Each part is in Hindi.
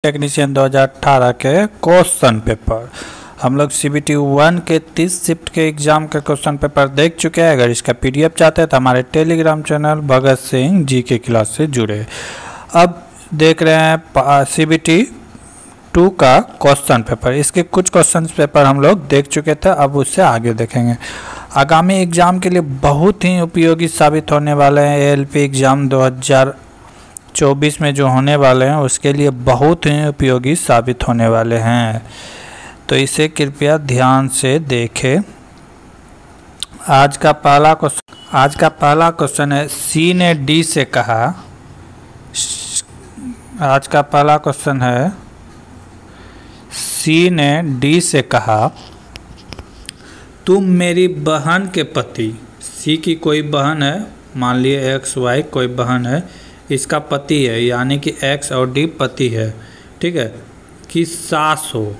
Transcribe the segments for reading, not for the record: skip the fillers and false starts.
टेक्नीशियन 2018 के क्वेश्चन पेपर हम लोग CBT 1 के 30 शिफ्ट के एग्ज़ाम के क्वेश्चन पेपर देख चुके हैं। अगर इसका PDF चाहते हैं तो हमारे टेलीग्राम चैनल भगत सिंह जी के क्लास से जुड़े। अब देख रहे हैं CBT 2 का क्वेश्चन पेपर। इसके कुछ क्वेश्चन पेपर हम लोग देख चुके थे, अब उससे आगे देखेंगे। आगामी एग्ज़ाम के लिए बहुत ही उपयोगी साबित होने वाले हैं। ALP एग्ज़ाम 2024 में जो होने वाले हैं उसके लिए बहुत ही उपयोगी साबित होने वाले हैं, तो इसे कृपया ध्यान से देखें। आज का पहला क्वेश्चन है, C ने D से कहा। आज का पहला क्वेश्चन है, C ने D से कहा, तुम मेरी बहन के पति। C की कोई बहन है, मान लिए XY कोई बहन है, इसका पति है, यानी कि X और D पति है, ठीक है, कि सास हो,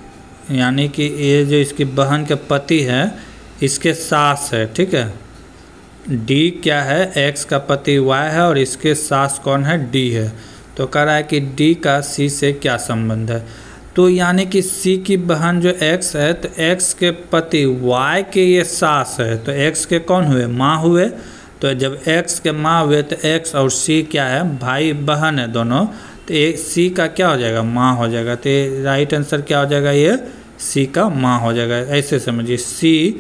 यानी कि ये जो इसकी बहन के पति है इसके सास है, ठीक है। D क्या है, X का पति Y है और इसके सास कौन है, D है। तो कह रहा है कि D का C से क्या संबंध है। तो यानी कि C की बहन जो X है, तो X के पति Y के ये सास है, तो X के कौन हुए, माँ हुए। तो जब X के माँ हुए तो X और C क्या है, भाई बहन है दोनों, तो एक C का क्या हो जाएगा, माँ हो जाएगा। तो राइट आंसर क्या हो जाएगा, ये C का माँ हो जाएगा। ऐसे समझिए, C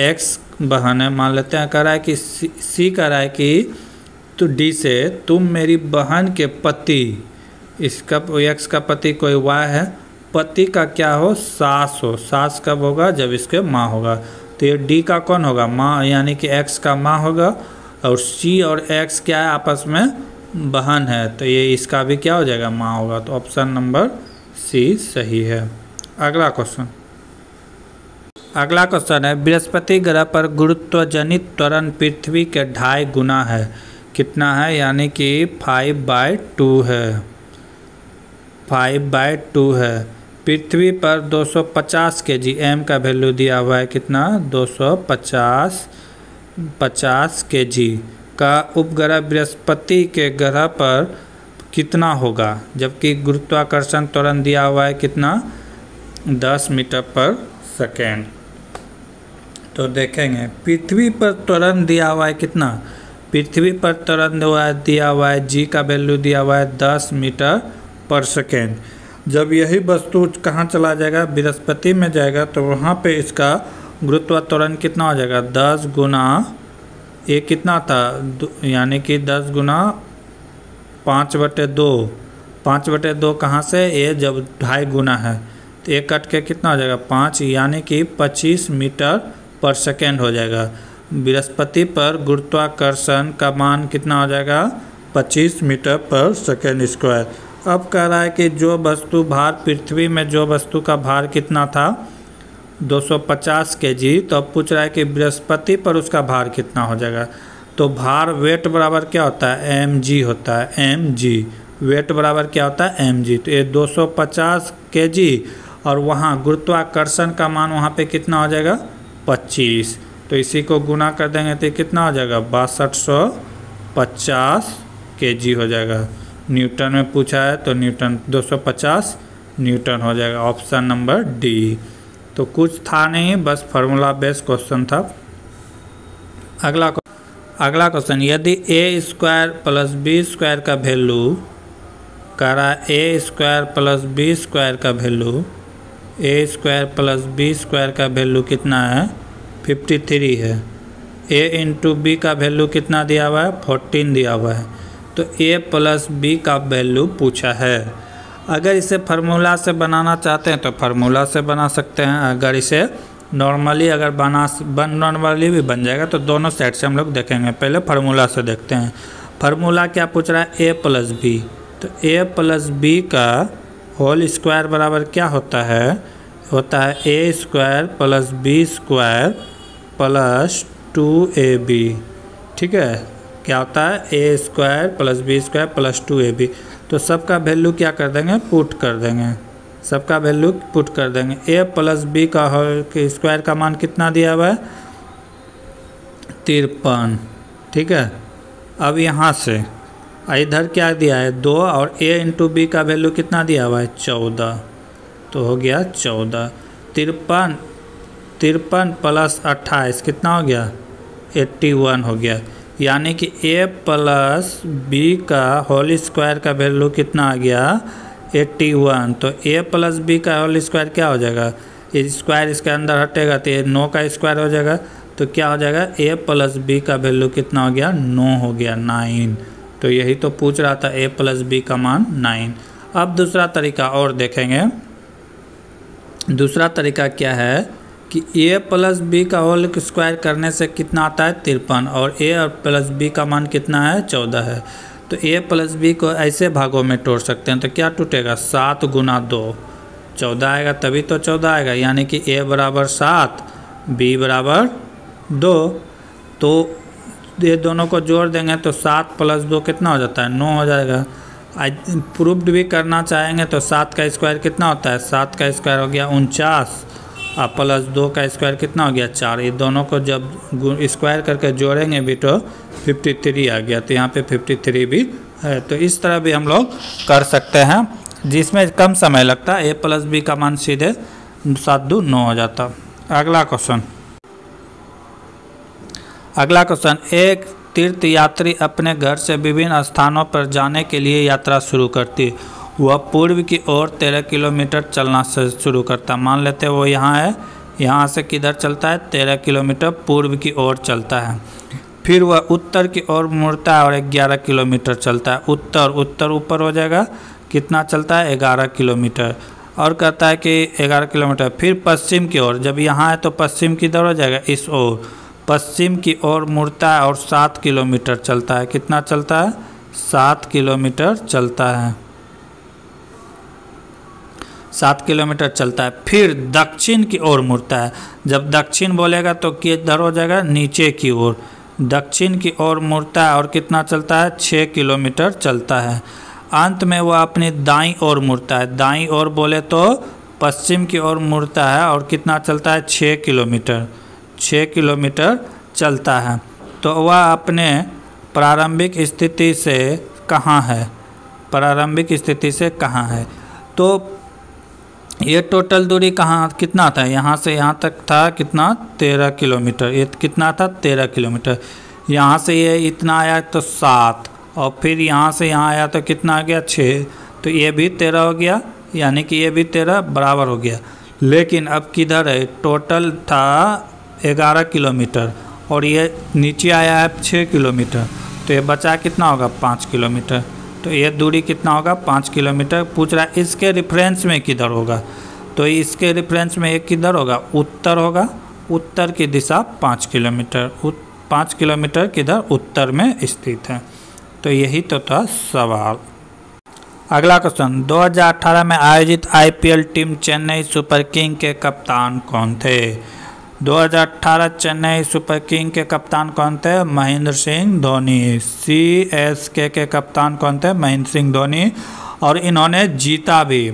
X बहन है, मान लेते हैं। कह रहा है कि C कह रहा है कि तो D से तुम मेरी बहन के पति, इसका X का पति कोई Y है, पति का क्या हो, सास हो। सास कब होगा, जब इसके माँ होगा। तो ये D का कौन होगा, माँ, यानी कि X का माँ होगा। और C और X क्या है, आपस में बहन है, तो ये इसका भी क्या हो जाएगा, माँ होगा। तो ऑप्शन नंबर C सही है। अगला क्वेश्चन है, बृहस्पति ग्रह पर गुरुत्वजनित त्वरण पृथ्वी के 2.5 गुना है। कितना है, यानी कि 5/2 है, 5/2 है। पृथ्वी पर 250 kg, m का वैल्यू दिया हुआ है, कितना, 250 kg का उपग्रह बृहस्पति के ग्रह पर कितना होगा, जबकि गुरुत्वाकर्षण त्वरण दिया हुआ है कितना, 10 मीटर पर सेकेंड। तो देखेंगे पृथ्वी पर त्वरण दिया हुआ है कितना, पृथ्वी पर त्वरण दिया हुआ है g का वैल्यू दिया हुआ है 10 मीटर पर सेकेंड। जब यही वस्तु कहाँ चला जाएगा, बृहस्पति में जाएगा, तो वहाँ पे इसका गुरुत्वाकर्षण कितना हो जाएगा, 10 गुना, ये कितना था, यानी कि 10 गुना 5/2। 5/2 कहाँ से, ये जब 2.5 गुना है तो ये कट के कितना हो जाएगा, 5, यानी कि 25 मीटर पर सेकेंड हो जाएगा। बृहस्पति पर गुरुत्वाकर्षण का मान कितना हो जाएगा, 25 मीटर पर सेकेंड स्क्वायर। अब कह रहा है कि जो वस्तु भार, पृथ्वी में जो वस्तु का भार कितना था, 250 kg, तो अब पूछ रहा है कि बृहस्पति पर उसका भार कितना हो जाएगा। तो भार, वेट बराबर क्या होता है, mg होता है, mg, वेट बराबर क्या होता है, mg। तो ये 250 kg और वहाँ गुरुत्वाकर्षण का मान वहाँ पे कितना हो जाएगा, 25। तो इसी को गुना कर देंगे तो कितना हो जाएगा, 6250 kg हो जाएगा। न्यूटन में पूछा है तो न्यूटन, 250 न्यूटन हो जाएगा। Option number D। तो कुछ था नहीं, बस फार्मूला बेस्ड क्वेश्चन था। अगला क्वेश्चन, यदि a² + b² का वैल्यू, कह रहा है a² + b² का वैल्यू, a² + b² का वैल्यू कितना है, 53 है। a × b का वैल्यू कितना दिया हुआ है, 14 दिया हुआ है। तो a + b का वैल्यू पूछा है। अगर इसे फार्मूला से बनाना चाहते हैं तो फार्मूला से बना सकते हैं। अगर इसे नॉर्मली नॉर्मली भी बन जाएगा, तो दोनों साइड से हम लोग देखेंगे। पहले फार्मूला से देखते हैं। फार्मूला क्या पूछ रहा है, a + b। तो a + b का होल स्क्वायर बराबर क्या होता है, होता है a² + b² + 2ab, ठीक है। क्या होता है, a² + b² + 2ab। तो सबका वैल्यू क्या कर देंगे, पुट कर देंगे, सबका वैल्यू पुट कर देंगे। a + b का स्क्वायर का मान कितना दिया हुआ है, 53, ठीक है। अब यहाँ से इधर क्या दिया है 2 और a इंटू बी का वैल्यू कितना दिया हुआ है 14, तो हो गया 14। 53 प्लस 28 कितना हो गया 81 हो गया। यानी कि a प्लस बी का होल स्क्वायर का वैल्यू कितना आ गया 81। तो a प्लस बी का होल स्क्वायर क्या हो जाएगा, ये स्क्वायर इसके अंदर हटेगा तो ये 9 का स्क्वायर हो जाएगा। तो क्या हो जाएगा a प्लस बी का वैल्यू कितना हो गया 9 हो गया 9। तो यही तो पूछ रहा था a प्लस बी का मान 9। अब दूसरा तरीका और देखेंगे। दूसरा तरीका क्या है कि a प्लस बी का होल स्क्वायर करने से कितना आता है 53 और a और प्लस बी का मान कितना है 14 है। तो a प्लस बी को ऐसे भागों में तोड़ सकते हैं। तो क्या टूटेगा 7 गुना 2 14 आएगा, तभी तो 14 आएगा। यानी कि a बराबर 7 b बराबर 2। तो ये दोनों को जोड़ देंगे तो 7 प्लस 2 कितना हो जाता है 9 हो जाएगा। प्रूफ्ड भी करना चाहेंगे तो 7 का स्क्वायर कितना होता है 7 का स्क्वायर हो गया 49 और प्लस 2 का स्क्वायर कितना हो गया 4। ये दोनों को जब स्क्वायर करके जोड़ेंगे भी तो 53 आ गया। तो यहाँ पे 53 भी है। तो इस तरह भी हम लोग कर सकते हैं जिसमें कम समय लगता है। a प्लस बी का मान सीधे 7 2 9 हो जाता। अगला क्वेश्चन एक तीर्थ यात्री अपने घर से विभिन्न स्थानों पर जाने के लिए यात्रा शुरू करती। वह पूर्व की ओर 13 किलोमीटर चलना से शुरू करता। मान लेते हैं वो यहाँ है, यहाँ से किधर चलता है 13 किलोमीटर पूर्व की ओर चलता है। फिर वह उत्तर की ओर मुड़ता है और 11 किलोमीटर चलता है। उत्तर ऊपर हो जाएगा, कितना चलता है 11 किलोमीटर। और कहता है कि 11 किलोमीटर। फिर पश्चिम की ओर, जब यहाँ है तो पश्चिम किधर हो जाएगा इस ओर, पश्चिम की ओर मुड़ता है और 7 किलोमीटर चलता है। कितना चलता है 7 किलोमीटर चलता है, 7 किलोमीटर चलता है। फिर दक्षिण की ओर मुड़ता है। जब दक्षिण बोलेगा तो किधर हो जाएगा नीचे की ओर, दक्षिण की ओर मुड़ता है और कितना चलता है 6 किलोमीटर चलता है। अंत में वह अपनी दाईं ओर मुड़ता है। दाईं ओर बोले तो पश्चिम की ओर मुड़ता है और कितना चलता है 6 किलोमीटर, 6 किलोमीटर चलता है। तो वह अपने प्रारंभिक स्थिति से कहाँ है, प्रारंभिक स्थिति से कहाँ है। तो ये टोटल दूरी कहाँ कितना था, यहाँ से यहाँ तक था कितना 13 किलोमीटर। ये कितना था 13 किलोमीटर। यहाँ से ये इतना आया तो 7 और फिर यहाँ से यहाँ आया तो कितना आ गया 6। तो ये भी 13 हो गया, यानी कि ये भी 13 बराबर हो गया। लेकिन अब किधर है, टोटल था 11 किलोमीटर और ये नीचे आया है 6 किलोमीटर। तो ये बचा कितना होगा 5 किलोमीटर। तो ये दूरी कितना होगा 5 किलोमीटर। पूछ रहा है इसके रेफरेंस में किधर होगा, तो इसके रेफरेंस में एक किधर होगा उत्तर होगा, उत्तर की दिशा 5 किलोमीटर, 5 किलोमीटर किधर उत्तर में स्थित है। तो यही तो था सवाल। अगला क्वेश्चन 2018 में आयोजित IPL team Chennai super king के कप्तान कौन थे। 2018 चेन्नई सुपर किंग के कप्तान कौन थे, महेंद्र सिंह धोनी। सीएसके के कप्तान कौन थे, महेंद्र सिंह धोनी। और इन्होंने जीता भी,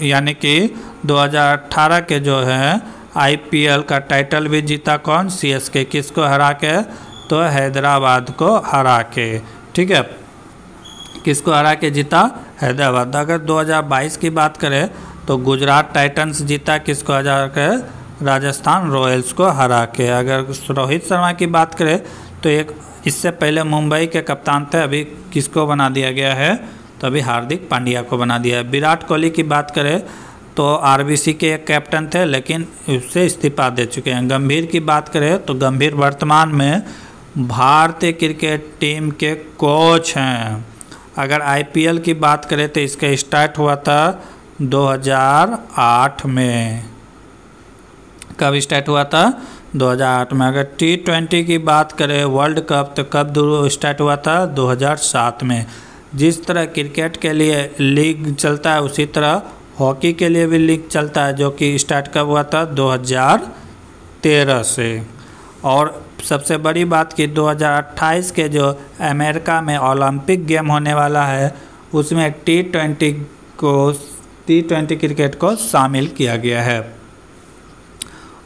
यानी कि 2018 के जो है आईपीएल का टाइटल भी जीता कौन, सीएसके। किसको हरा के, तो हैदराबाद को हरा के। ठीक है, किसको हरा के जीता, हैदराबाद। अगर 2022 की बात करें तो गुजरात टाइटंस जीता, किसको हरा के, राजस्थान रॉयल्स को हरा के। अगर रोहित शर्मा की बात करें तो एक इससे पहले मुंबई के कप्तान थे, अभी किसको बना दिया गया है, तो अभी हार्दिक पांड्या को बना दिया है। विराट कोहली की बात करें तो आरबीसी के एक कैप्टन थे लेकिन उससे इस्तीफा दे चुके हैं। गंभीर की बात करें तो गंभीर वर्तमान में भारतीय क्रिकेट टीम के कोच हैं। अगर आईपीएल की बात करें तो इसका स्टार्ट हुआ था 2008 में। कब स्टार्ट हुआ था, 2008 में। अगर T20 की बात करें वर्ल्ड कप तो कब स्टार्ट हुआ था, 2007 में। जिस तरह क्रिकेट के लिए लीग चलता है उसी तरह हॉकी के लिए भी लीग चलता है, जो कि स्टार्ट कब हुआ था, 2013 से। और सबसे बड़ी बात कि 2028 के जो अमेरिका में ओलंपिक गेम होने वाला है उसमें T20 क्रिकेट को शामिल किया गया है।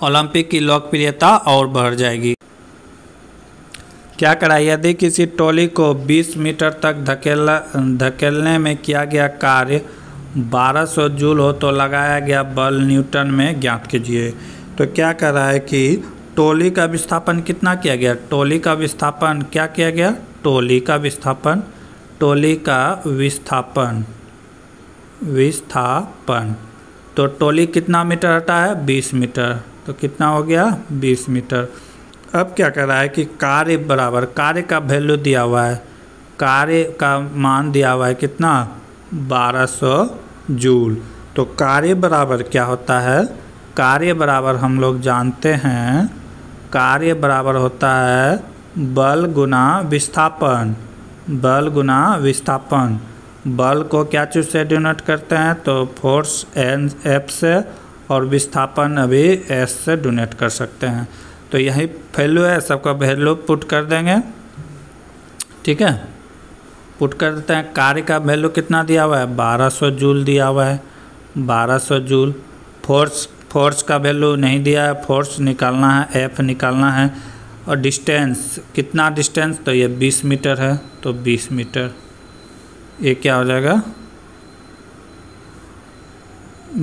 ओलंपिक की लोकप्रियता और बढ़ जाएगी। क्या करा, यदि किसी ट्रॉली को 20 मीटर तक धकेलने में किया गया कार्य 1200 जूल हो तो लगाया गया बल न्यूटन में ज्ञात कीजिए। तो क्या कर रहा है कि ट्रॉली का विस्थापन कितना किया गया, ट्रॉली का विस्थापन क्या किया गया, ट्रॉली का विस्थापन तो ट्रॉली कितना मीटर हटा है, 20 मीटर, तो कितना हो गया 20 मीटर। अब क्या कर रहा है कि कार्य बराबर, कार्य का वैल्यू दिया हुआ है, कार्य का मान दिया हुआ है कितना 1200 जूल। तो कार्य बराबर क्या होता है, कार्य बराबर हम लोग जानते हैं, कार्य बराबर होता है बल गुना विस्थापन, बल गुना विस्थापन। बल को क्या चीज़ से डिनोट करते हैं, तो फोर्स एन एफ से और विस्थापन अभी एस से डोनेट कर सकते हैं। तो यही वैल्यू है, सबका वैल्यू पुट कर देंगे, ठीक है, पुट कर देते हैं। कार्य का वैल्यू कितना दिया हुआ है, 1200 जूल दिया हुआ है, 1200 जूल। फोर्स का वैल्यू नहीं दिया है, फोर्स निकालना है, एफ निकालना है। और डिस्टेंस कितना, डिस्टेंस तो ये 20 मीटर है, तो 20 मीटर ये क्या हो जाएगा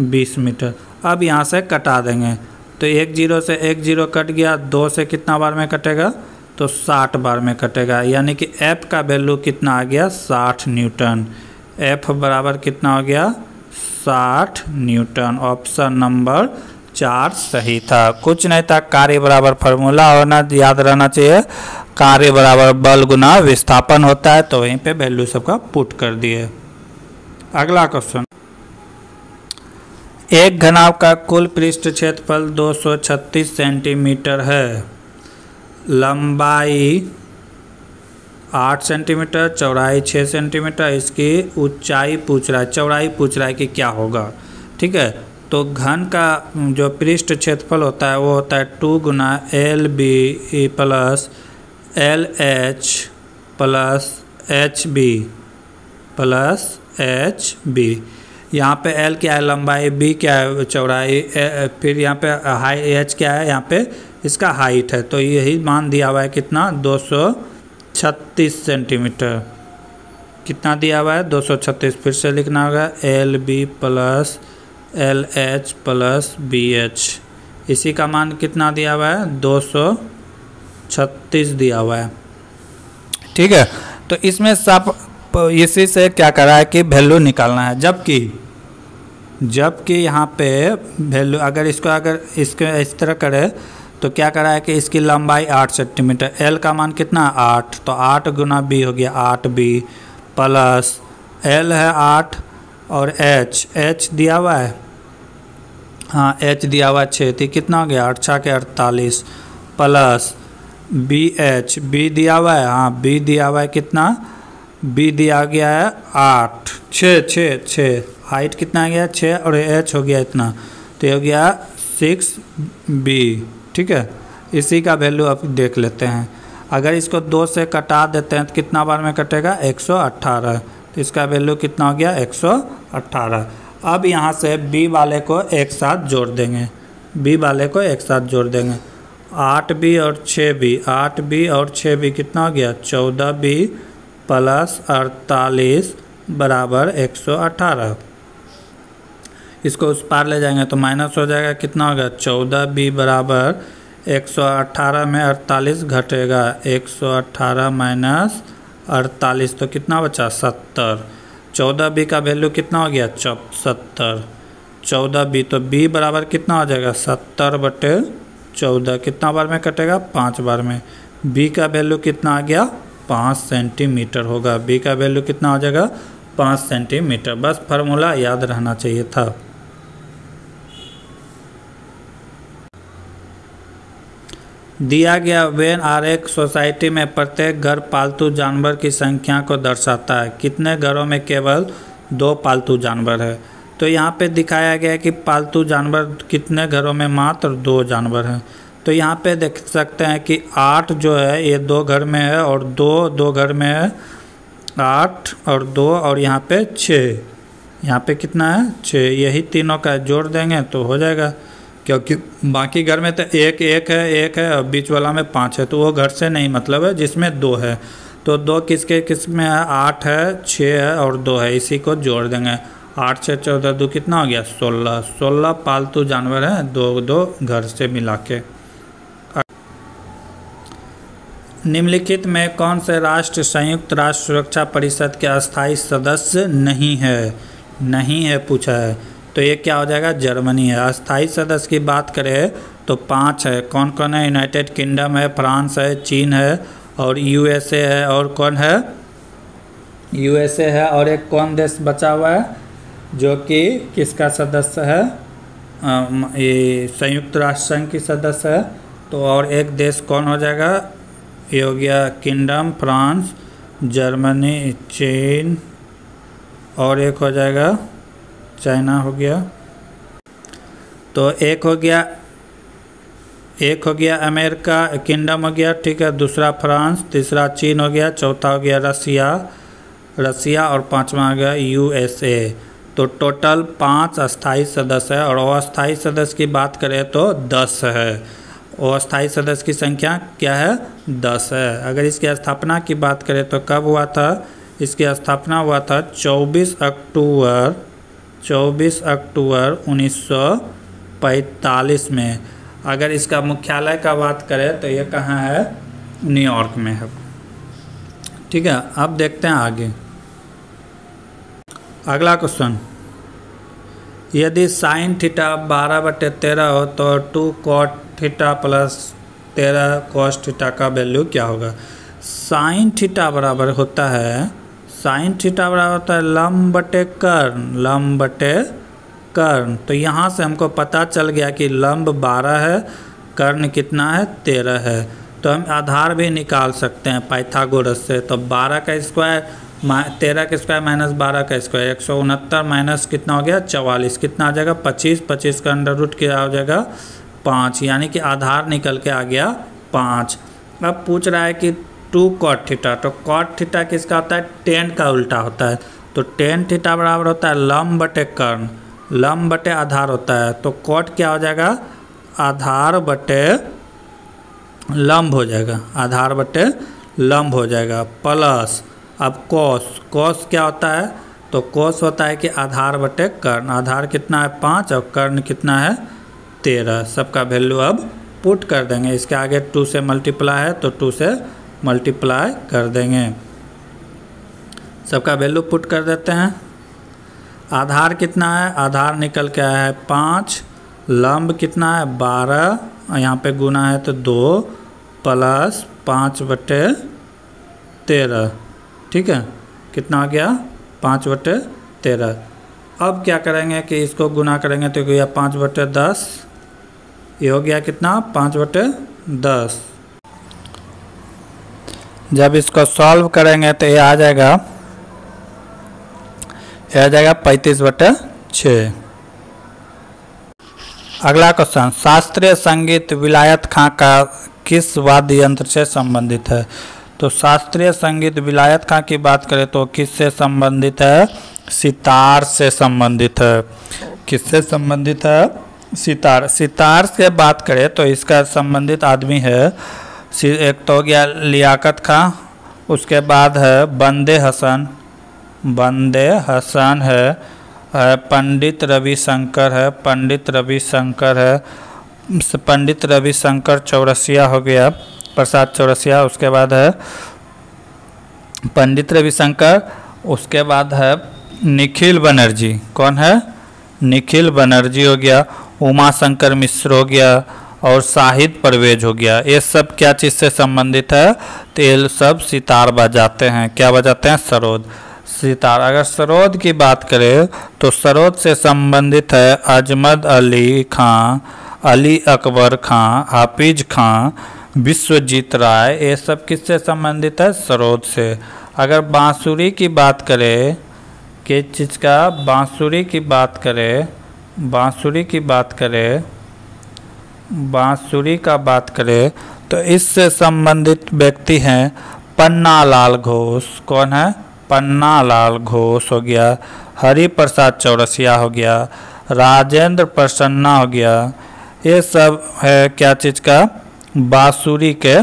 20 मीटर। अब यहाँ से कटा देंगे, तो 1 0 से 1 0 कट गया, 2 से कितना बार में कटेगा, तो 60 बार में कटेगा। यानी कि F का वैल्यू कितना आ गया 60 न्यूटन। F बराबर कितना हो गया 60 न्यूटन। ऑप्शन नंबर 4 सही था, कुछ नहीं था। कार्य बराबर फार्मूला होना याद रहना चाहिए, कार्य बराबर बल गुना विस्थापन होता है, तो वहीं पे वैल्यू सबका पुट कर दिए। अगला क्वेश्चन, एक घनाभ का कुल पृष्ठ क्षेत्रफल 236 सेंटीमीटर है, लंबाई 8 सेंटीमीटर, चौड़ाई 6 सेंटीमीटर, इसकी ऊंचाई पूछ रहा है, चौड़ाई पूछ रहा है कि क्या होगा, ठीक है। तो घन का जो पृष्ठ क्षेत्रफल होता है वो होता है 2 गुना L B plus L H plus H B plus H B. यहाँ पे एल क्या है लंबाई, बी क्या है चौड़ाई, फिर यहाँ पे हाई एच क्या है, यहाँ पे इसका हाइट है। तो यही मान दिया हुआ है कितना 236 सेंटीमीटर, कितना दिया हुआ है 236। फिर से लिखना होगा L B plus L H plus B H, इसी का मान कितना दिया हुआ है 236 दिया हुआ है, ठीक है। तो इसमें सब इसी से क्या कर रहा है कि वैल्यू निकालना है, जबकि यहाँ पे वैल्यू अगर इसको इस तरह करे तो क्या कर रहा है कि इसकी लंबाई 8 सेंटीमीटर, एल का मान कितना 8, तो 8 गुना बी हो गया 8 बी प्लस एल है 8 और एच दिया हुआ है, हाँ एच दिया हुआ है 6, तो कितना हो गया 8 6 के 48 प्लस बी एच, बी दिया हुआ है, हाँ बी दिया हुआ है कितना, बी दिया गया है 8 6 हाइट कितना आ गया 6 और एच हो गया इतना, तो ये हो गया 6 बी, ठीक है। इसी का वैल्यू अब देख लेते हैं, अगर इसको 2 से कटा देते हैं तो कितना बार में कटेगा 118, तो इसका वैल्यू कितना हो गया 118। अब यहाँ से बी वाले को एक साथ जोड़ देंगे, बी वाले को एक साथ जोड़ देंगे, 8b और 6b, 8b और 6b कितना हो गया 14b प्लस 48 बराबर 118। इसको उस पार ले जाएंगे तो माइनस हो जाएगा, कितना होगा 14b बराबर 118 में 48 घटेगा, 118 माइनस 48 तो कितना बचा 70। 14b का वैल्यू कितना हो गया 70, 14b तो b बराबर कितना हो जाएगा 70/14, कितना बार में कटेगा 5 बार में। b का वैल्यू कितना आ गया 5 सेंटीमीटर होगा, b का वैल्यू कितना हो जाएगा 5 सेंटीमीटर। बस फार्मूला याद रहना चाहिए था। दिया गया वेन आरेख सोसाइटी में प्रत्येक घर पालतू जानवर की संख्या को दर्शाता है, कितने घरों में केवल 2 पालतू जानवर है। तो यहाँ पे दिखाया गया है कि पालतू जानवर कितने घरों में मात्र 2 जानवर हैं। तो यहाँ पे देख सकते हैं कि 8 जो है ये 2 घर में है और 2 घर में है, 8 और 2 और यहाँ पे 6, यहाँ पे कितना है 6, यही तीनों का जोड़ देंगे तो हो जाएगा क्योंकि बाकी घर में तो एक एक है और बीच वाला में 5 है, तो वो घर से नहीं मतलब है जिसमें 2 है। तो 2 किसके किस में है, 8 है, 6 है और 2 है, इसी को जोड़ देंगे। 8 से 14 2 कितना हो गया 16। 16 पालतू जानवर हैं, 2 घर से मिला के। निम्नलिखित में कौन से राष्ट्र संयुक्त राष्ट्र सुरक्षा परिषद के अस्थायी सदस्य नहीं है पूछा है, तो ये क्या हो जाएगा, जर्मनी है। अस्थायी सदस्य की बात करें तो 5 है, कौन कौन है, यूनाइटेड किंगडम है, फ्रांस है, चीन है और यूएसए है। और कौन है, यूएसए है। और एक कौन देश बचा हुआ है जो कि किसका सदस्य है, ये संयुक्त राष्ट्र संघ की सदस्य है। तो और एक देश कौन हो जाएगा, ये हो गया किंगडम, फ्रांस, जर्मनी, चीन और एक हो जाएगा चाइना हो गया। तो एक हो गया अमेरिका किंगडम हो गया, ठीक है, दूसरा फ्रांस, तीसरा चीन हो गया, चौथा हो गया रसिया और पांचवा हो गया यूएसए। तो टोटल 5 अस्थायी सदस्य है। और अस्थायी सदस्य की बात करें तो 10 है। और अस्थायी सदस्य की संख्या क्या है, 10 है। अगर इसकी स्थापना की बात करें तो कब हुआ था, इसकी स्थापना हुआ था 24 अक्टूबर 1945 में। अगर इसका मुख्यालय का बात करें तो ये कहाँ है, न्यूयॉर्क में है। ठीक है, अब देखते हैं आगे। अगला क्वेश्चन, यदि साइन थीटा 12/13 हो तो 2 cot theta plus 13 cos theta का वैल्यू क्या होगा। साइन थीटा बराबर होता है लंब बटे कर्ण। तो यहाँ से हमको पता चल गया कि लंब 12 है, कर्ण कितना है 13 है। तो हम आधार भी निकाल सकते हैं पाइथागोरस से। तो 12 का स्क्वायर 13 का स्क्वायर माइनस 12 का स्क्वायर 169 माइनस कितना हो गया 44, कितना आ जाएगा 25। 25 का अंडर रूट क्या हो जाएगा 5, यानी कि आधार निकल के आ गया 5। अब पूछ रहा है कि 2 कॉट थीटा, तो कॉट थीटा किसका होता है, टेन का उल्टा होता है। तो टेन थीटा बराबर होता है लंब बटे कर्ण, लंब बटे आधार होता है। तो कॉट क्या हो जाएगा, आधार बटे लंब हो जाएगा, आधार बटे लंब हो जाएगा प्लस। अब कॉस क्या होता है, तो कॉस होता है कि आधार बटे कर्ण। आधार कितना है 5 और कर्ण कितना है 13। सबका वैल्यू अब पुट कर देंगे। इसके आगे 2 से मल्टीप्लाई है तो 2 से मल्टीप्लाई कर देंगे। सबका वैल्यू पुट कर देते हैं। आधार कितना है, आधार निकल के आया है 5, लंब कितना है 12, यहाँ पे गुना है तो 2 प्लस 5/13, ठीक है, कितना आ गया 5/13। अब क्या करेंगे कि इसको गुना करेंगे तो गया 5/10, ये हो गया कितना 5/10। जब इसको सॉल्व करेंगे तो ये आ जाएगा 35/6। अगला क्वेश्चन, शास्त्रीय संगीत विलायत खां का किस वाद्य यंत्र से संबंधित है। तो शास्त्रीय संगीत विलायत खां की बात करें तो किससे संबंधित है, सितार से संबंधित है। किससे संबंधित है, सितार। सितार से बात करें तो इसका संबंधित आदमी है, एक तो हो गया लियाकत खां, उसके बाद है बंदे हसन है, पंडित रविशंकर है, पंडित रविशंकर चौरसिया हो गया, प्रसाद चौरसिया। उसके बाद है पंडित रविशंकर, उसके बाद है निखिल बनर्जी। कौन है, निखिल बनर्जी हो गया, उमा शंकर मिश्र हो गया और शाहिद परवेज हो गया। ये सब क्या चीज़ से संबंधित है, तो ये सब सितार बजाते हैं। क्या बजाते हैं, सरोद, सितार। अगर सरोद की बात करें तो सरोद से संबंधित है अजमत अली खां, अली अकबर खां, हाफिज खां, विश्वजीत राय। ये सब किससे संबंधित है, सरोद से। अगर बांसुरी की बात करें, किस चीज़ का, बांसुरी की बात करें तो इससे संबंधित व्यक्ति हैं पन्नालाल घोष। कौन है, पन्नालाल घोष हो गया, हरि प्रसाद चौरसिया हो गया, राजेंद्र प्रसन्ना हो गया, ये सब है क्या चीज़ का, बांसुरी के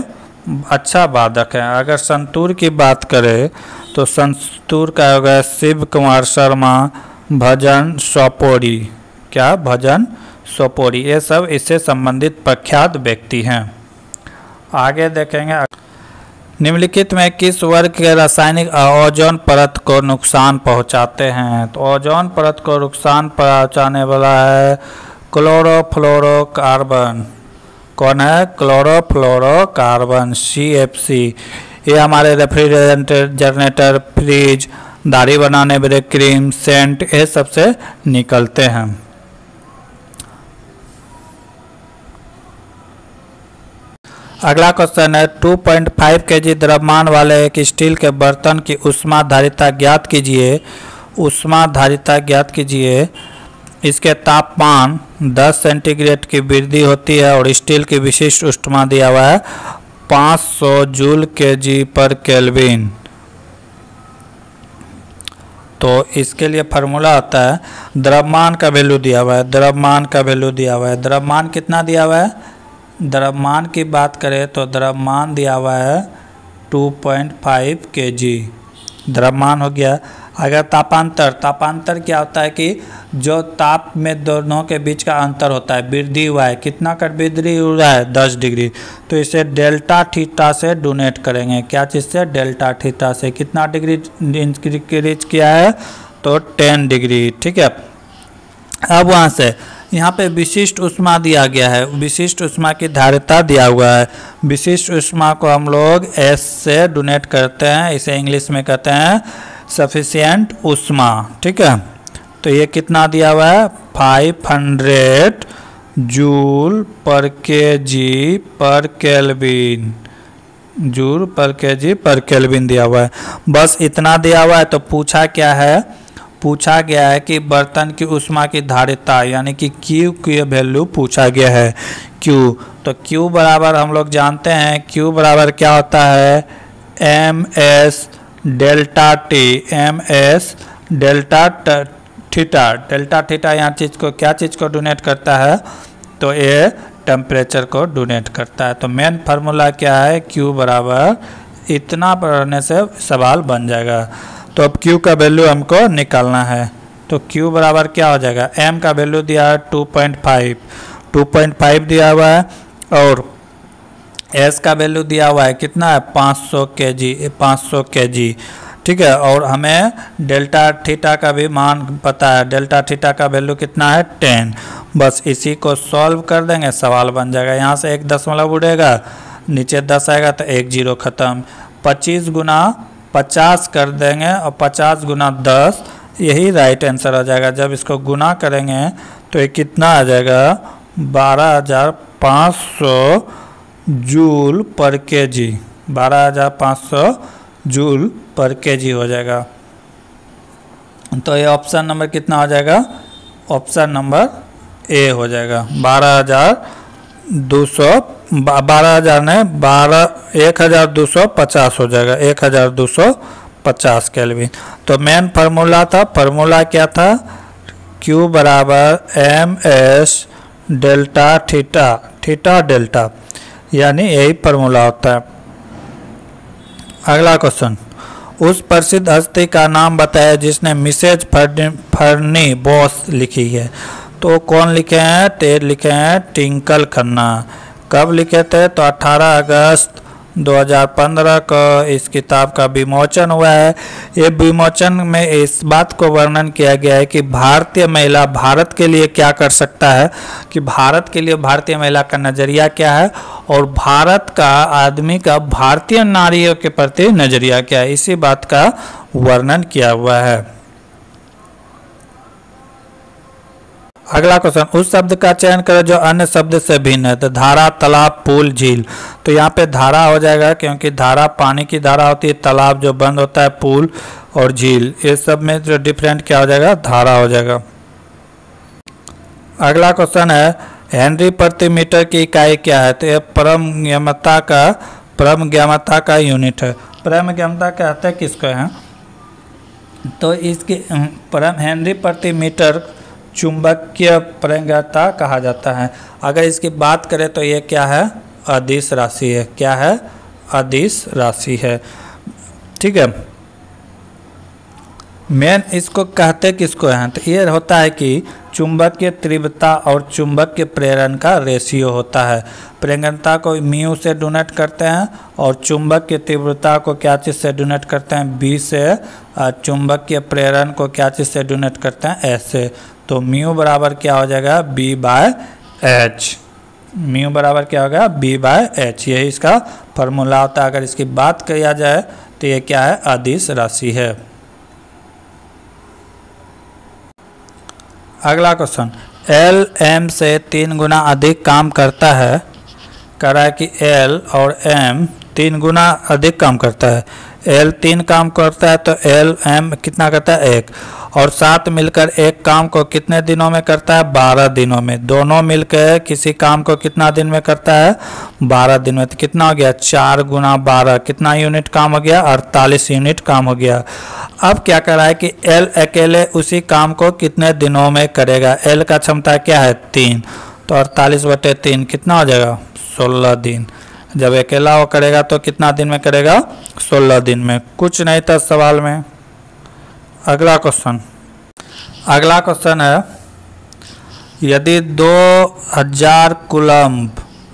अच्छा वादक है। अगर संतूर की बात करें तो संतूर का हो गया शिव कुमार शर्मा, भजन सोपोरी, क्या भजन सोपोरी, ये सब इससे संबंधित प्रख्यात व्यक्ति हैं। आगे देखेंगे निम्नलिखित में किस वर्ग के रासायनिक ओजोन परत को नुकसान पहुंचाते हैं। तो ओजोन परत को नुकसान पहुंचाने वाला है क्लोरोफ्लोरोकार्बन। कौन है, क्लोरोफ्लोरोकार्बन CFC। ये हमारे रेफ्रिजरेटर, जनरेटर, फ्रिज, दाढ़ी बनाने वाले क्रीम, सेंट, ये सबसे निकलते हैं। अगला क्वेश्चन है 2.5 kg द्रव्यमान वाले एक स्टील के बर्तन की ऊष्मा धारिता ज्ञात कीजिए। ऊष्मा धारिता ज्ञात कीजिए। इसके तापमान 10 सेंटीग्रेड की वृद्धि होती है और स्टील की विशिष्ट ऊष्मा दिया हुआ है 500 जूल kg/केल्विन। तो इसके लिए फार्मूला होता है, द्रव्यमान का वैल्यू दिया हुआ है, द्रव्यमान का वैल्यू दिया हुआ है। द्रव्यमान कितना दिया हुआ है, द्रव्यमान की बात करें तो द्रव्यमान दिया हुआ है 2.5 kg द्रव्यमान हो गया। अगर तापांतर, तापांतर क्या होता है कि जो ताप में दोनों के बीच का अंतर होता है, वृद्धि हुआ है, कितना का वृद्धि हुआ है 10 डिग्री, तो इसे डेल्टा थीटा से डोनेट करेंगे। क्या चीज़ से, डेल्टा थीटा से। कितना डिग्री इंक्रीज किया है, तो 10 डिग्री, ठीक है। अब वहाँ से यहाँ पे विशिष्ट ऊष्मा दिया गया है, विशिष्ट ऊष्मा की धारिता दिया हुआ है। विशिष्ट ऊष्मा को हम लोग S से डोनेट करते हैं, इसे इंग्लिश में कहते हैं सफिशिएंट ऊष्मा, ठीक है। तो ये कितना दिया हुआ है 500 जूल पर केल्विन, जूल पर केजी पर केल्विन दिया हुआ है। बस इतना दिया हुआ है। तो पूछा क्या है, पूछा गया है कि बर्तन की ऊष्मा की धारिता यानी कि Q की वैल्यू पूछा गया है, Q। तो Q बराबर हम लोग जानते हैं, Q बराबर क्या होता है, MS delta T, MS delta theta. Delta theta यहाँ चीज़ को, क्या चीज़ को डोनेट करता है, तो ये टेम्परेचर को डोनेट करता है। तो मेन फार्मूला क्या है, Q बराबर इतना पढ़ने से सवाल बन जाएगा। तो अब Q का वैल्यू हमको निकालना है। तो Q बराबर क्या हो जाएगा, M का वैल्यू दिया है 2.5 दिया हुआ है और S का वैल्यू दिया हुआ है कितना है 500 kg, ठीक है। और हमें डेल्टा थीटा का भी मान पता है, डेल्टा थीटा का वैल्यू कितना है 10। बस इसी को सॉल्व कर देंगे, सवाल बन जाएगा। यहाँ से 1 दशमलव उड़ेगा, नीचे 10 आएगा तो 1 0 खत्म। 25 गुना 50 कर देंगे और 50 गुना 10, यही राइट आंसर आ जाएगा। जब इसको गुना करेंगे तो ये कितना आ जाएगा 12,500 जूल पर केजी, 12,500 जूल पर केजी हो जाएगा। तो ये ऑप्शन नंबर कितना हो जाएगा, ऑप्शन नंबर ए हो जाएगा। 12,250 हो जाएगा, 1250 केल्विन। तो मेन फार्मूला था, फार्मूला क्या था, Q बराबर MS delta theta, theta delta, यानी यही फार्मूला होता है। अगला क्वेश्चन, उस प्रसिद्ध हस्ती का नाम बताया जिसने मिसेज फर्नी बॉस लिखी है। तो कौन लिखे हैं, टेड लिखे हैं टिंकल खन्ना। कब लिखे थे, तो 18 अगस्त 2015 को इस किताब का विमोचन हुआ है। ये विमोचन में इस बात को वर्णन किया गया है कि भारतीय महिला भारत के लिए क्या कर सकता है, कि भारत के लिए भारतीय महिला का नज़रिया क्या है और भारत का आदमी का भारतीय नारियों के प्रति नज़रिया क्या है, इसी बात का वर्णन किया हुआ है। अगला क्वेश्चन, उस शब्द का चयन करें जो अन्य शब्द से भिन्न है। तो धारा, तालाब, पुल, झील। तो यहाँ पे धारा हो जाएगा क्योंकि धारा पानी की धारा होती है, तालाब जो बंद होता है, पुल और झील, ये सब में जो डिफरेंट क्या हो जाएगा, धारा हो जाएगा। अगला क्वेश्चन है, हेनरी प्रति मीटर की इकाई क्या है। तो ये परमज्ञामता का यूनिट है। परमज्ञामता कहते हैं किसको है, तो इसके हेनरी प्रति मीटर चुंबकीय प्रवणता कहा जाता है। अगर इसकी बात करें तो ये क्या है, अदिश राशि है। क्या है, अदिश राशि है। ठीक है, मेन इसको कहते किसको हैं, तो ये होता है कि चुंबकीय तीव्रता और चुंबकीय प्रेरण का रेशियो होता है। प्रेरणता को म्यू से डोनेट करते हैं और चुंबकीय तीव्रता को क्या चीज़ से डोनेट करते हैं, बी से। चुंबकीय प्रेरण को क्या चीज़ से डोनेट करते हैं, एस से। तो म्यू बराबर क्या हो जाएगा, बी बाय एच। म्यू बराबर क्या होगा, बी बाय एच। यही इसका फॉर्मूला होता है। अगर इसकी बात किया जाए तो ये क्या है, अदिश राशि है। अगला क्वेश्चन, एल एम से 3 गुना अधिक काम करता है। कह रहा है कि एल और एम 3 गुना अधिक काम करता है। एल 3 काम करता है तो एल एम कितना करता है, 1। और साथ मिलकर एक काम को कितने दिनों में करता है, 12 दिनों में। दोनों मिलकर किसी काम को कितना दिन में करता है, 12 दिन में। तो कितना हो गया, 4 गुना 12, कितना यूनिट काम हो गया, 48 यूनिट काम हो गया। अब क्या कर रहा है कि एल अकेले उसी काम को कितने दिनों में करेगा। एल का क्षमता क्या है, 3। तो 48/3 कितना हो जाएगा, 16 दिन। जब अकेला वो करेगा तो कितना दिन में करेगा, 16 दिन में। कुछ नहीं था सवाल में। अगला क्वेश्चन है, यदि 2000 कूलम्ब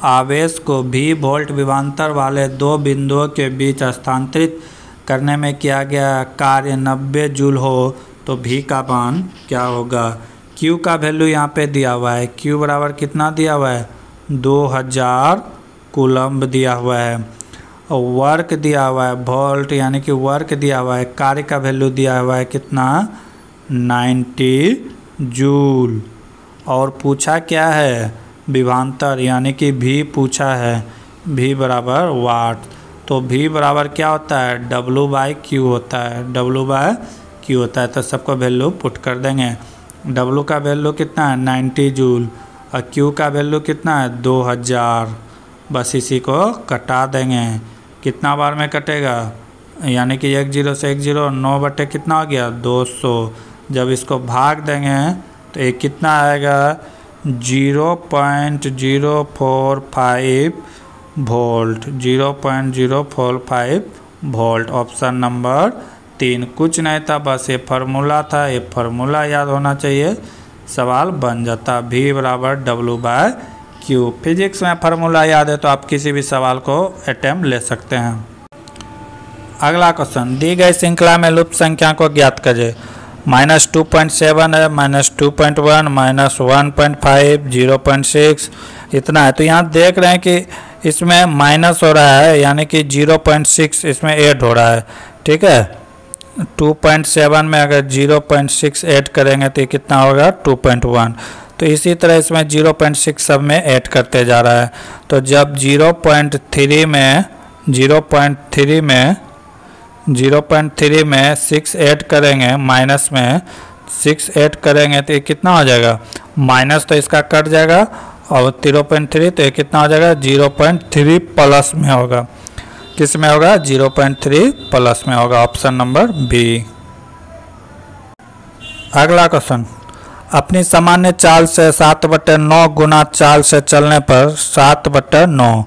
आवेश को भी वोल्ट विभवांतर वाले 2 बिंदुओं के बीच स्थानांतरित करने में किया गया कार्य 90 जूल हो तो भी का मान क्या होगा। Q का वैल्यू यहाँ पे दिया हुआ है। Q बराबर कितना दिया हुआ है, 2000 कूलम्ब दिया हुआ है। और वर्क दिया हुआ है, वोल्ट यानी कि वर्क दिया हुआ है। कार्य का वैल्यू दिया हुआ है कितना, 90 जूल। और पूछा क्या है, विभवांतर यानी कि भी पूछा है, भी बराबर वाट। तो भी बराबर क्या होता है, W/Q होता है। W/Q होता है। तो सबको वैल्यू पुट कर देंगे। W का वैल्यू कितना है, 90 जूल। और Q का वैल्यू कितना है, 2000। बस इसी को कटा देंगे। कितना बार में कटेगा, यानी कि 1 0 से 1 0, 9 बटे कितना हो गया, 200। जब इसको भाग देंगे तो ये कितना आएगा, 0.045 वोल्ट। 0.045 वोल्ट। Option number 3। कुछ नहीं था, बस ये फार्मूला था। ये फार्मूला याद होना चाहिए, सवाल बन जाता। V बराबर W/Q। फिजिक्स में फार्मूला याद है तो आप किसी भी सवाल को अटेम्प्ट ले सकते हैं। अगला क्वेश्चन, दी गई श्रृंखला में लुप्त संख्या को ज्ञात करें। -2.7 है, -2.1, -1.5, 0.6 इतना है। तो यहाँ देख रहे हैं कि इसमें माइनस हो रहा है, यानी कि 0.6 इसमें ऐड हो रहा है। ठीक है, 2.7 में अगर 0.6 ऐड करेंगे तो ये कितना होगा, 2.1। तो इसी तरह इसमें 0.6 सब में ऐड करते जा रहा है। तो जब 0.3 में 6 ऐड करेंगे, माइनस में 6 ऐड करेंगे तो ये कितना हो जाएगा, माइनस तो इसका कट जाएगा। और 0.3 तो ये कितना हो जाएगा, 0.3 प्लस में होगा। किस में होगा, 0.3 प्लस में होगा। Option number B. अगला क्वेश्चन, अपनी सामान्य चाल से 7/9 गुना चाल से चलने पर 7/9।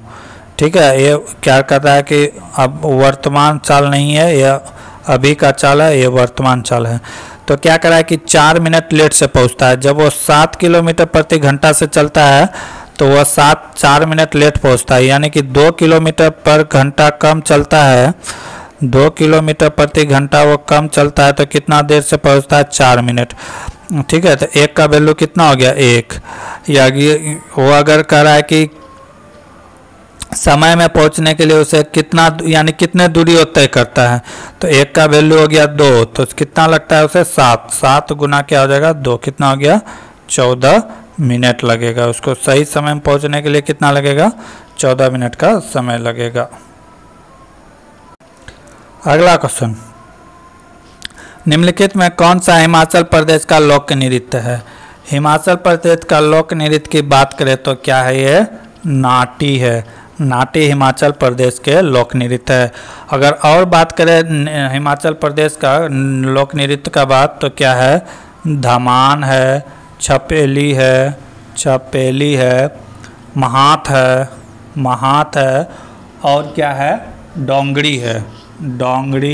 ठीक है, ये क्या कर रहा है कि अब वर्तमान चाल नहीं है, यह अभी का चाल है, ये वर्तमान चाल है। तो क्या कर रहा है कि 4 मिनट लेट से पहुंचता है। जब वो 7 किलोमीटर प्रति घंटा से चलता है तो वह 4 मिनट लेट पहुंचता है, यानी कि 2 किलोमीटर पर घंटा कम चलता है। 2 किलोमीटर प्रति घंटा वो कम चलता है तो कितना देर से पहुंचता है, 4 मिनट। ठीक है, तो 1 का वैल्यू कितना हो गया, 1। या वो अगर कह रहा है कि समय में पहुंचने के लिए उसे कितना, यानी कितने दूरी वो तय करता है, तो 1 का वैल्यू हो गया 2। तो कितना लगता है उसे, 7 गुना क्या हो जाएगा, 2। कितना हो गया, 14 मिनट लगेगा। उसको सही समय में पहुंचने के लिए कितना लगेगा, 14 मिनट का समय लगेगा। अगला क्वेश्चन, निम्नलिखित में कौन सा हिमाचल प्रदेश का लोक नृत्य है। हिमाचल प्रदेश का लोक नृत्य की बात करें तो क्या है, ये नाटी है। नाटी हिमाचल प्रदेश के लोक नृत्य है। अगर और बात करें हिमाचल प्रदेश का लोक नृत्य का बात तो क्या है, धमान है, छपेली है, महात है, और क्या है, डोंगरी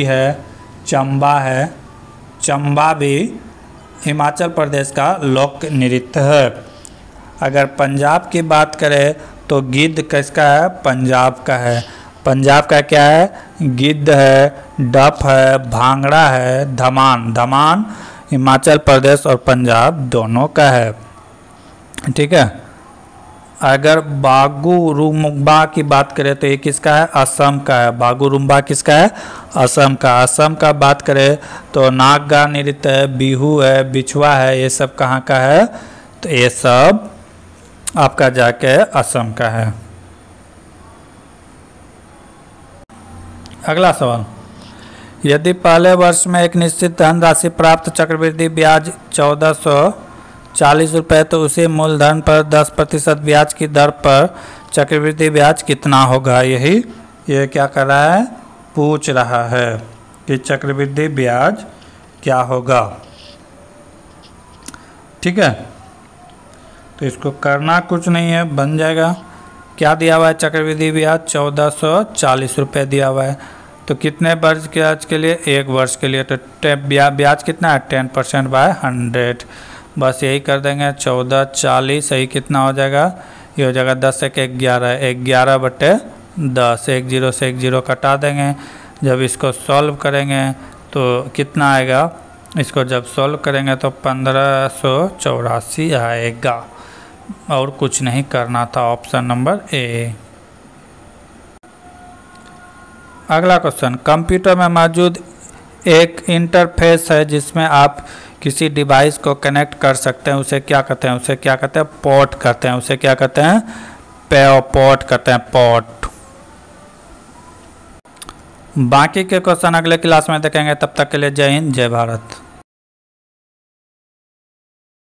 है, चंबा भी हिमाचल प्रदेश का लोक नृत्य है। अगर पंजाब की बात करें तो गिद्ध किसका है, पंजाब का है। पंजाब का क्या है, गिद्ध है, डफ है, भांगड़ा है, धमान हिमाचल प्रदेश और पंजाब दोनों का है। ठीक है। अगर बागुरुम्बा की बात करें तो ये किसका है, असम का है। बागुरुम्बा किसका है, असम का बात करें तो नागा नृत्य है, बिहू है, बिछुआ है, ये सब कहाँ का है, तो ये सब आपका जाके असम का है। अगला सवाल, यदि पहले वर्ष में एक निश्चित धनराशि प्राप्त चक्रवृद्धि ब्याज 1440 रुपये तो उसी मूलधन पर 10% ब्याज की दर पर चक्रवृद्धि ब्याज कितना होगा। ये क्या कर रहा है, पूछ रहा है कि चक्रवृद्धि ब्याज क्या होगा। ठीक है, तो इसको करना कुछ नहीं है, बन जाएगा। क्या दिया हुआ है, चक्रवृद्धि ब्याज 1440 रुपये दिया हुआ है। तो कितने वर्ष के ब्याज के लिए, एक वर्ष के लिए, तो ब्याज कितना है, 10% बाय 100। बस यही कर देंगे, 1440 यही कितना हो जाएगा, ये हो जाएगा 10 एक 11, 11 बटे 10, 1 0 से 1 0 कटा देंगे। जब इसको सॉल्व करेंगे तो कितना आएगा, इसको जब सॉल्व करेंगे तो 1584 आएगा, और कुछ नहीं करना था, ऑप्शन नंबर ए। अगला क्वेश्चन, कंप्यूटर में मौजूद एक इंटरफेस है जिसमें आप किसी डिवाइस को कनेक्ट कर सकते हैं, उसे क्या कहते हैं, पोर्ट कहते हैं, पोर्ट कहते हैं, पोर्ट। बाकी के क्वेश्चन अगले क्लास में देखेंगे, तब तक के लिए जय हिंद, जय भारत।